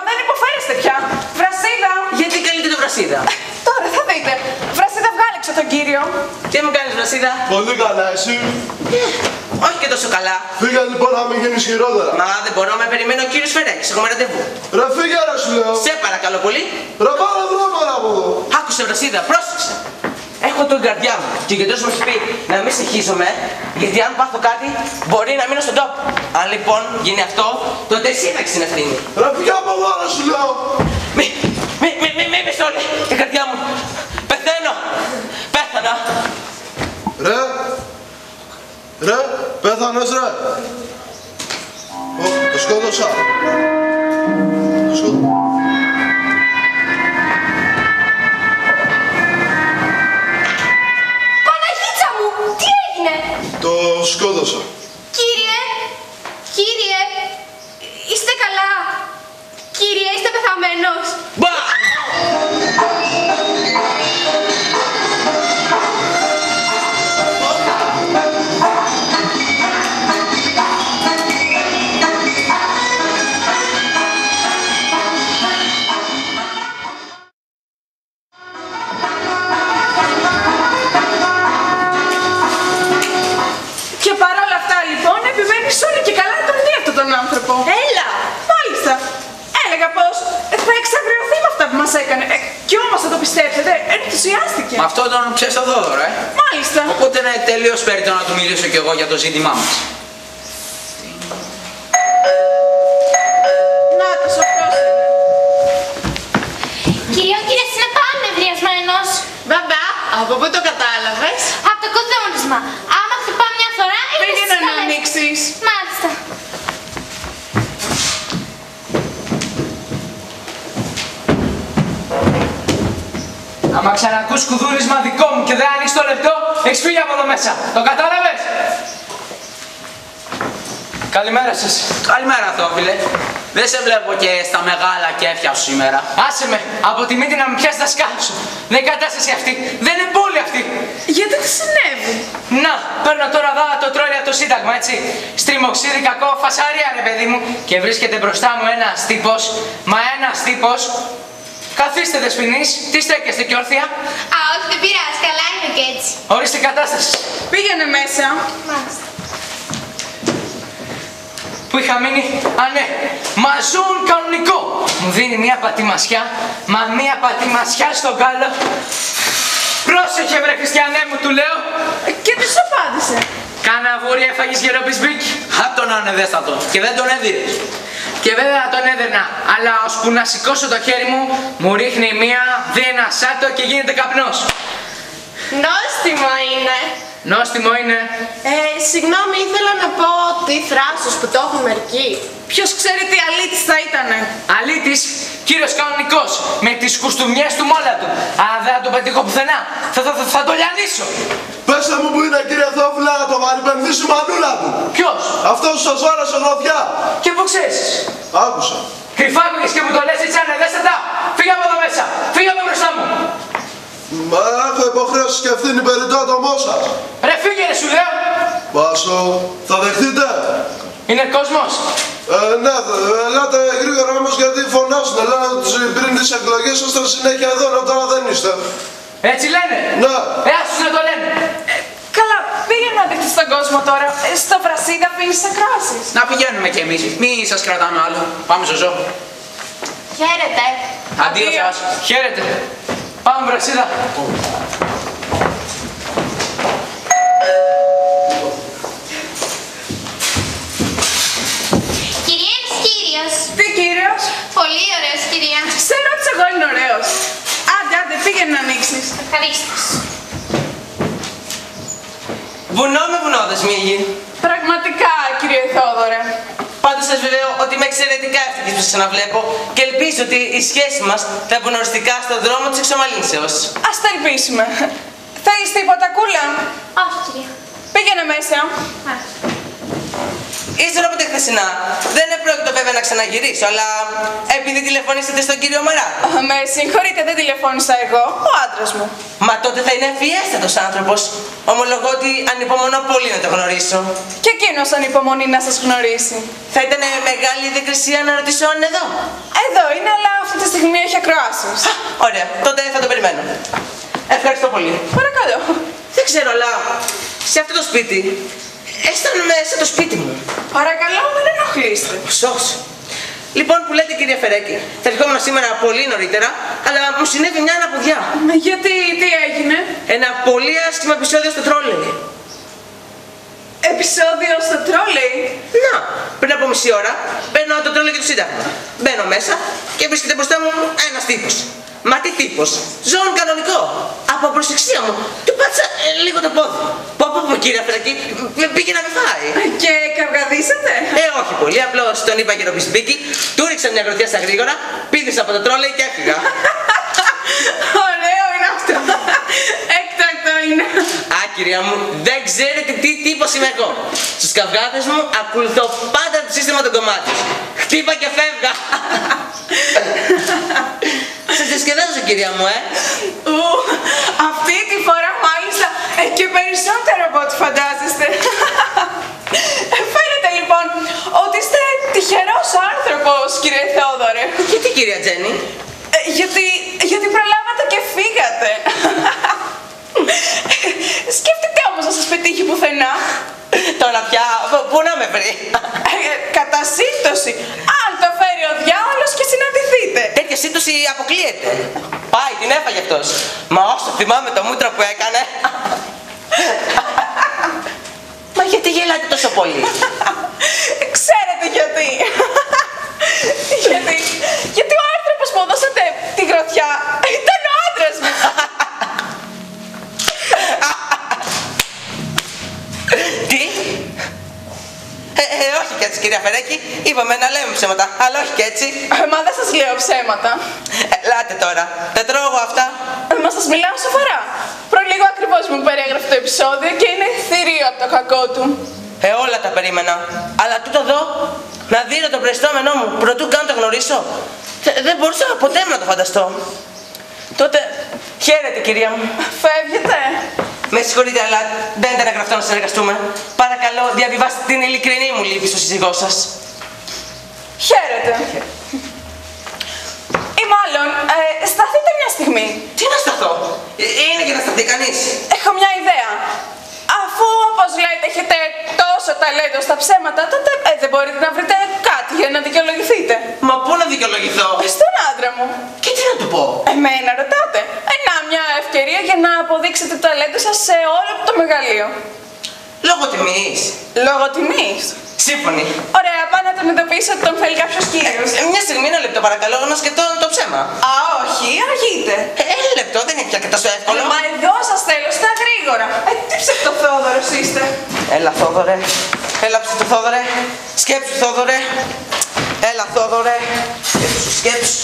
Μα δεν υποφέρεστε πια. Βρασίδα! Γιατί καλείτε το Βρασίδα? Τώρα θα δείτε. Βρασίδα, βγάλεξε τον κύριο. Τι μου κάνεις, Βρασίδα? Πολύ καλά, εσύ. Όχι και τόσο καλά. Φύγε λοιπόν να μην γίνεις χειρότερα. Μα δεν μπορώ, με περιμένει ο κύριος Φερέκης. Έχουμε ραντεβού. Ρε φύγε ρε σου λέω. Σε παρακαλώ πολύ. Ρε πάρε δρόμερα από εδώ. Άκουσε, Βρασίδα, πρόσεξε. Έχω τον καρδιά μου και ο γιατρός μου έχει πει να μην συγχύσουμε, γιατί αν πάθω κάτι μπορεί να μείνω στον τόπο. Αν λοιπόν γίνει αυτό, τότε εσύ θα έχεις την ευθύνη. Ρε φύγε από εδώ ρε σου λέω. Μη πεις όλοι, η καρδιά μου. Πεθαίνω. Πέθανα. Ρε, πέθανες ρε. Το σκότωσα. Το σκότωσα. Παναγίτσα μου, τι έγινε? Το σκότωσα. Κύριε, είστε καλά? Κύριε, είστε πεθαμένος? Μπα! Και παρόλα αυτά λοιπόν επιμένεις όλοι και καλά τον δει αυτόν τον άνθρωπο. Έλα! Μάλιστα. Έλεγα πως θα εξαγριωθεί με αυτά που μας έκανε. Κι όμως θα το πιστέψετε, ενθουσιάστηκε. Με αυτό τον ψευτοθόδωρο, Μάλιστα. Οπότε είναι τελείως περιττό να του μιλήσω κι εγώ για το ζήτημά μας. Να το αυτός. Κύριε, ο κύριος είναι πάρα νευριασμένος. Μπαμπά, από πού το κατάλαβες? Από το κουδούνισμα. Άμα χτυπά μια φορά, είναι Πήγαινε στις να καλές. ανοίξεις. Μάλιστα. Άμα ξανακούς κουδούνισμα δικό μου και δεν ανοίξεις το λεπτό, έχεις φύγει από εδώ μέσα. Το κατάλαβες? Καλημέρα σας. Καλημέρα, Θόφιλε. Δεν σε βλέπω και στα μεγάλα κέφια σου σήμερα. Άσε με, από τη μύτη να με πιάσει τα σκάλα σου. Δεν είναι κατάσταση αυτή, δεν είναι πόλη αυτή. Γιατί τι συνέβη? Να, παίρνω τώρα εδώ το τρώει το Σύνταγμα, έτσι. Στριμοξίδι κακό, φασαρία ρε παιδί μου. Και βρίσκεται μπροστά μου ένας τύπος, μα ένας τύπος. Καθίστε δεσποινείς, τι στέκεστε και όρθια? Α, όχι, δεν πειράζει, καλά είναι και έτσι. Ορίστε κατάσταση. Πήγαινε μέσα. Μάλιστα. Που είχα μείνει, α ναι, μαζούν κανονικό. Μου δίνει μια πατημασιά, μα μια πατημασιά στον κάλο. Πρόσεχε βρε Χριστιανέ μου, του λέω. Και τι σου απάντησε? Κάνα βούρι έφαγες γεροπισμπίκι. Απ' τον ανεδέστατο. Και δεν τον έδιρες. Και βέβαια τον έδερνα, αλλά ώσπου να σηκώσω το χέρι μου, μου ρίχνει μία, δει ένα σάτο και γίνεται καπνός. Νόστιμο είναι. Νόστιμο είναι. Συγγνώμη, ήθελα να πω ότι θράσος που το έχουν μερικοί. Ποιος ξέρει τι αλήτης θα ήτανε? Αλήτης, κύριος κανονικός, με τις κουστούμιές του μόλα του. Αν δεν θα τον πετύχω πουθενά, θα το λιανίσω. Πέστε μου που είναι κύριε Θόφιλα να το βαρυπενθήσει μανούλα του. Ποιος? Αυτός που σας βάρασε γροθιά. Και πού ξέρεις? Άκουσα. Κρυφάκουγες και μου το λες έτσι ανεδέστατα. Φύγε από εδώ μέσα, φύγε από μπροστά μου. Μα έχω υποχρέωση και ευθύνη περί το άτομό σας. Ρε φύγε ρε σου λέω. Πάσο, θα δεχτείτε? Είναι κόσμος. Ναι, ελάτε γρήγορα όμως γιατί φωνάζουν. Λένε ότι πριν τις εκλογές ήσασταν συνέχεια εδώ, ενώ τώρα δεν είστε. Έτσι λένε. Ναι. Άσους να το λένε. Καλά, πήγαινε να δείξεις στον κόσμο τώρα. Στο Βρασίδα αφήνεις ακράσεις. Να πηγαίνουμε κι εμείς. Μη σας κρατάμε άλλο. Πάμε στο ζώο. Χαίρετε. Αντίο σας. Χαίρετε. Πάμε Βρασίδα. Κυρίες, κύριος. Τι κύριος? Πολύ ωραίος, κυρία. Σε ρώτησα εγώ, είναι ωραίος. Άντε, πήγαινε να ανοίξεις. Ευχαρίστως. Βουνό με βουνό, δεσμίγη. Πραγματικά, κύριε Θόδωρε. Πάντως σας βεβαιώ ότι είμαι εξαιρετικά ευτυχής που σας ξαναβλέπω και ελπίζω ότι η σχέση μας θα είναι οριστικά στον δρόμο της εξομαλύνσεως. Ας τα ελπίσουμε. Θέλεις τίποτα, κούλα? Όχι, κυρία. Πήγαινε μέσα. Ύστερα από τη χθεσινά, δεν επρόκειτο βέβαια να ξαναγυρίσω, αλλά επειδή τηλεφωνήσατε στον κύριο Μαράκο. Με συγχωρείτε, δεν τηλεφώνησα εγώ, ο άντρας μου. Μα τότε θα είναι ευφιέστατος άνθρωπος. Ομολογώ ότι ανυπομονώ πολύ να το γνωρίσω. Και εκείνος ανυπομονεί να σας γνωρίσει. Θα ήταν μεγάλη διεκρισία να ρωτήσω αν είναι εδώ. Εδώ ακροάσεις. Ωραία, τότε θα το περιμένω. Ευχαριστώ πολύ. Παρακαλώ. Δεν ξέρω, αλλά σε αυτό το σπίτι αισθάνομαι σαν το σπίτι μου. Παρακαλώ, μην ενοχλείστε. Σως. Λοιπόν, που λέτε κυρία Φερέκη, θα ερχόμουν σήμερα πολύ νωρίτερα, αλλά μου συνέβη μια αναποδιά. Γιατί, τι έγινε? Ένα πολύ άσχημο επεισόδιο στο τρόλεϊ. Επεισόδιο στο τρόλεϊ. Να, πριν από μισή ώρα παίρνω το τρόλεϊ και το Σύνταγμα. Μπαίνω μέσα και βρίσκεται μπροστά μου ένας τύπος. Μα τι τύπος, ζώον κανονικό. Από προσεξία μου, του πάτσα λίγο το πόδι. Πω κύριε Φερέκη, πήγε να με φάει. Και καυγαδίσατε? Όχι πολύ, απλώς τον είπα για το πισμπίκι, του ρίξα μια γροθιά στα γρήγορα, πήδησα από το τρόλεϊ και έφυγα. Ωραίο είναι αυτό. Έκτακτο είναι. Α, κυρία μου, δεν ξέρετε τι τύπος είμαι εγώ. Στους καυγάδες μου ακολουθώ πάντα το σύστημα των κομμάτων. Χτύπα και φεύγα. Σας διασκεδάζω, κυρία μου, Αυτή τη φορά μάλιστα και περισσότερο από ό,τι φαντάζεστε. Φαίνεται λοιπόν ότι είστε τυχερός άνθρωπος, κύριε Θεόδωρε. Γιατί, κυρία Τζέννη? Γιατί προλάβατε και φύγατε. Σκέφτεται όμως να σας πετύχει πουθενά. Τώρα πια, πού να με βρει? Κατά σύμπτωση, αν το φέρει ο διάολος και συναντηθείτε. Τέτοια σύμπτωση αποκλείεται. Πάει, την έφαγε αυτός. Μα όσο θυμάμαι το μούτρο που έκανε. Μα γιατί γελάτε τόσο πολύ? Ξέρετε γιατί. Γιατί ο άνθρωπος που δώσατε τη γροθιά ήταν ο άντρας μου. Τι? Όχι κι έτσι, κυρία Φερέκη. Είπαμε να λέμε ψέματα, αλλά όχι κι έτσι. Μα δεν σας λέω ψέματα. Ελάτε τώρα. Τα τρώω εγώ αυτά. Μα σας μιλάω σοβαρά. Προλίγο ακριβώς μου περιέγραφε το επεισόδιο και είναι θηρίο από το κακό του. Όλα τα περίμενα. Αλλά τούτο εδώ, να δίνω το προϊστάμενό μου προτού καν το γνωρίσω. Δεν μπορούσα ποτέ να το φανταστώ. Τότε, χαίρετε κυρία μου. Φεύγετε? Με συγχωρείτε, αλλά δεν ήταν γραφτό να συνεργαστούμε. Παρακαλώ, διαβιβάστε την ειλικρινή μου λύπη στο σύζυγό σας. Χαίρετε. Ή μάλλον, σταθείτε μια στιγμή. Τι να σταθώ? Είναι και να σταθεί κανείς. Έχω μια ιδέα. Αφού, όπως λέτε, έχετε τόσο ταλέντο στα ψέματα, τότε δεν μπορείτε να βρείτε κάτι για να δικαιολογηθείτε. Μα πού να δικαιολογηθώ? Στον άντρα μου. Και τι να του πω? Εμένα ρωτάτε. Να, μια ευκαιρία για να αποδείξετε το ταλέντο σας σε όλο το μεγαλείο. Λόγω τιμής. Λόγω τιμής. Σύμφωνοι. Ωραία, πάω να τον ειδοποιήσω ότι τον θέλει κάποιος κύριος. Μια στιγμή, ένα λεπτό παρακαλώ, να σκεφτώ το ψέμα. Α, όχι, αργείτε. Ένα λεπτό, δεν είναι πια και τόσο εύκολο. Μα εδώ σας θέλω, στα γρήγορα. Τι ψευτοθόδωρος είστε. Έλα, Θόδωρε. Έλα, ψευτοθόδωρε. Σκέψου, Θόδωρε. Έλα, Θόδωρε. Σκέψου.